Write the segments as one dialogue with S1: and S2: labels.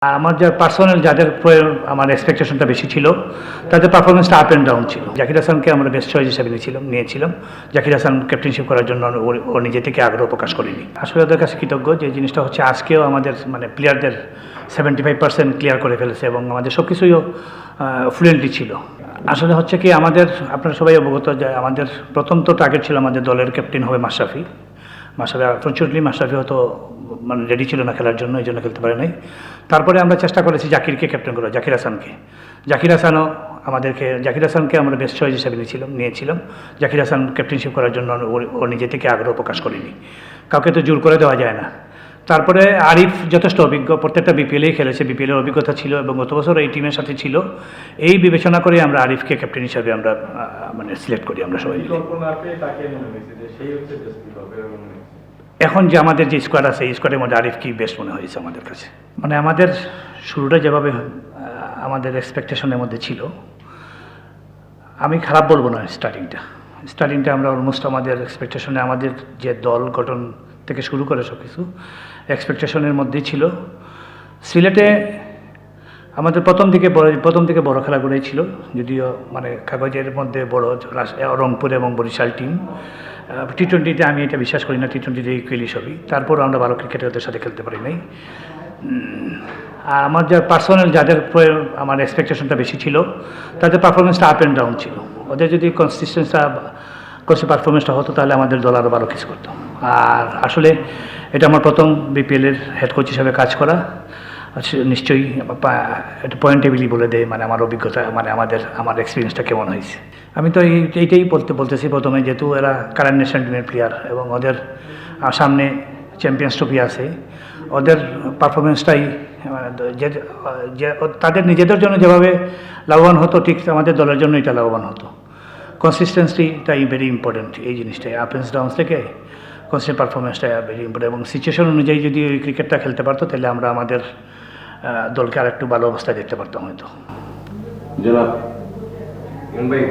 S1: আমার যে পার্সোনাল যাদের আমার এক্সপেকটেশনটা বেশি ছিল তাদের পারফরমেন্সটা আপ অ্যান্ড ডাউন ছিল। জাকির হাসানকে আমরা বেস্ট চয়েস হিসেবে নিয়েছিলাম। জাকির হাসান ক্যাপ্টেনশিপ করার জন্য ও নিজে থেকে আগ্রহ প্রকাশ করেনি। আসলে ওদের কাছে কৃতজ্ঞ যে জিনিসটা হচ্ছে আজকেও আমাদের প্লেয়ারদের 75% ক্লিয়ার করে ফেলেছে এবং আমাদের সব কিছুই ফ্লুয়েন্টলি ছিল। আসলে হচ্ছে কি আমাদের আপনারা সবাই অবগত যে আমাদের প্রথম তো টার্গেট ছিল আমাদের দলের ক্যাপ্টেন হবে মাশরাফি। আনফর্চুনেটলি মাশরাফি হয়তো রেডি ছিল না খেলার জন্য, এই জন্য খেলতে পারে নাই। তারপরে আমরা চেষ্টা করেছি জাকিরকে ক্যাপ্টেন করা, জাকির হাসানকে আমরা বেস্ট চয়েস হিসেবে নিয়েছিলাম। জাকির হাসান ক্যাপ্টেনশিপ করার জন্য ও নিজে থেকে আগ্রহ প্রকাশ করেনি। কাউকে তো জোর করে দেওয়া যায় না। তারপরে আরিফ যথেষ্ট অভিজ্ঞ, প্রত্যেকটা বিপিএলেই খেলেছে, বিপিএলের অভিজ্ঞতা ছিল এবং গত বছর এই টিমের সাথে ছিল। এই বিবেচনা করে আমরা আরিফকে ক্যাপ্টেন হিসাবে আমরা সিলেক্ট করি আমরা সবাই। এখন যে আমাদের যে স্কোয়াড আছে এই স্কোয়াডের মধ্যে আরিফ কি বেস্ট মনে হয়েছে আমাদের কাছে। আমাদের শুরুটা যেভাবে আমাদের এক্সপেকটেশনের মধ্যে ছিল, আমি খারাপ বলবো না। স্টার্টিংটা আমরা অলমোস্ট আমাদের এক্সপেকটেশনে, আমাদের যে দল গঠন থেকে শুরু করে সব কিছু এক্সপেকটেশনের মধ্যেই ছিল। সিলেটে আমাদের প্রথম দিকে বড় খেলাগুলোই ছিল, যদিও কাগজের মধ্যে বড় রংপুর এবং বরিশাল টিম। টি-20তে আমি এটা বিশ্বাস করি না, টি-20তে ইকুয়ালি সবই। তারপরও আমরা ভালো ক্রিকেটে ওদের সাথে খেলতে পারি নাই। আর আমার যে পার্সোনাল যাদের আমার এক্সপেকটেশনটা বেশি ছিল তাদের পারফরমেন্সটা আপ অ্যান্ড ডাউন ছিল। ওদের যদি পারফরমেন্সটা হতো তাহলে আমাদের দল আরও ভালো কিছু করতো। আর আসলে এটা আমার প্রথম বিপিএলের হেড কোচ হিসাবে কাজ করা। নিশ্চয়ই একটা পয়েন্টেবলি বলে দেয় আমার অভিজ্ঞতা, আমার এক্সপিরিয়েন্সটা কেমন হয়েছে। আমি তো এইটাই বলতেছি প্রথমে, যেহেতু এরা কারেন্ট ন্যাশনাল টিমের প্লেয়ার এবং ওদের সামনে চ্যাম্পিয়ন্স ট্রফি আছে, ওদের পারফরমেন্সটাই তাদের নিজেদের জন্য যেভাবে লাভবান হতো ঠিক আমাদের দলের জন্য এটা লাভবান হতো। কনসিস্টেন্সিটাই ভেরি ইম্পর্টেন্ট। এই জিনিসটাই আপ অ্যান্ড ডাউন্স থেকে কনসিস্টেন্ট পারফরমেন্সটা ভেরি ইম্পর্টেন্ট এবং সিচুয়েশন অনুযায়ী যদি ওই ক্রিকেটটা খেলতে পারতো তাহলে আমরা আমাদের দলকে আর একটু ভালো অবস্থায় দেখতে পারতাম হয়তো।
S2: জনাব ভাই,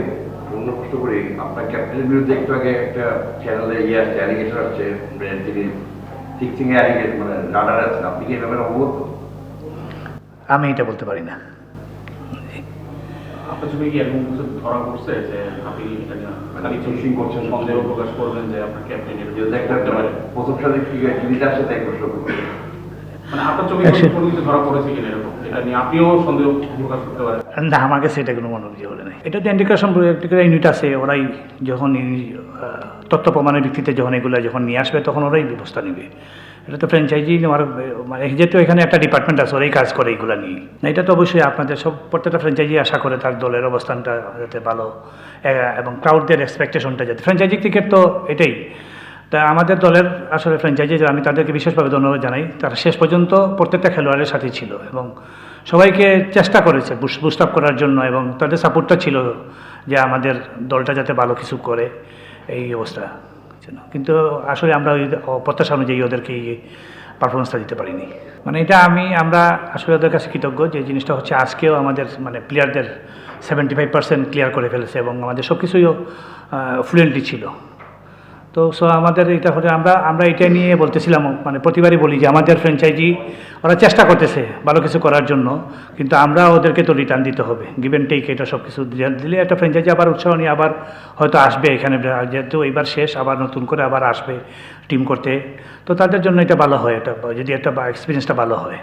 S2: অন্য প্রশ্ন করি, আপনার ক্যাপ্টেনের বিরুদ্ধে একটু আগে একটা চ্যানেলে অ্যালিগেশন আসছে, তিনি ফিক্সিং রাডার আছেন, আপনি কি এই ব্যাপারে অবগত?
S1: আমি এটা বলতে পারি না।
S3: আপনার ছবি কি এরকম কিছু ধরা পড়ছে যে আপনি খালি ফিক্সিং করছেন, সন্দেহ প্রকাশ করবেন যে আপনার ক্যাপ্টেনের
S2: যদি একটা প্রথম সাথে ক্রিকেট আসে তাই প্রশ্ন করবেন,
S3: আপনার ছবি কোনো কিছু ধরা পড়েছে কিনা এরকম, এটা নিয়ে আপনিও সন্দেহ প্রকাশ করতে পারেন?
S1: না, আমার কাছে এটা কোনো মনোযোগ হলে নেই। এটা তো ইন্টিগ্রেশন ইউনিট আছে, ওরাই যখন তথ্য প্রমাণের ভিত্তিতে যখন নিয়ে আসবে তখন ওরাই ব্যবস্থা নেবে। এটা তো ফ্র্যাঞ্চাইজি যেহেতু এখানে একটা ডিপার্টমেন্ট আছে, ওরাই কাজ করে এইগুলো নিয়ে। না, এটা তো অবশ্যই আপনাদের প্রত্যেকটা ফ্র্যাঞ্চাইজি আশা করে তার দলের অবস্থানটা যাতে ভালো এবং ক্রাউডদের এক্সপেকটেশনটা যাতে, ফ্র্যাঞ্চাইজি ক্রিকেট তো এটাই। তা আমাদের দলের আসলে ফ্র্যাঞ্চাইজি, আমি তাদেরকে বিশেষভাবে ধন্যবাদ জানাই। তারা শেষ পর্যন্ত প্রত্যেকটা খেলোয়াড়ের সাথে ছিল এবং সবাইকে চেষ্টা করেছে বুস্ট আপ করার জন্য এবং তাদের সাপোর্টটা ছিল যে আমাদের দলটা যাতে ভালো কিছু করে এই অবস্থা। কিন্তু আসলে আমরা ওই প্রত্যাশা অনুযায়ী ওদেরকে এই পারফরমেন্সটা দিতে পারিনি। আমরা আসলে ওদের কাছে কৃতজ্ঞ যে জিনিসটা হচ্ছে আজকেও আমাদের প্লেয়ারদের 75% ক্লিয়ার করে ফেলেছে এবং আমাদের সব কিছুই ফ্লুয়েন্টলি ছিল। তো আমাদের এটা হলে আমরা এটা নিয়ে বলতেছিলাম, প্রতিবারই বলি যে আমাদের ফ্র্যাঞ্চাইজি ওরা চেষ্টা করতেছে ভালো কিছু করার জন্য, কিন্তু আমরা ওদেরকে তো রিটার্ন দিতে হবে, গিভ অ্যান্ড টেক। এটা সব কিছু দিলে একটা ফ্র্যাঞ্চাইজি আবার উৎসাহ নিয়ে আবার হয়তো আসবে এখানে, যেহেতু এইবার শেষ, আবার নতুন করে আবার আসবে টিম করতে। তো তাদের জন্য এটা ভালো হয়, এটা যদি একটা এক্সপিরিয়েন্সটা ভালো হয়।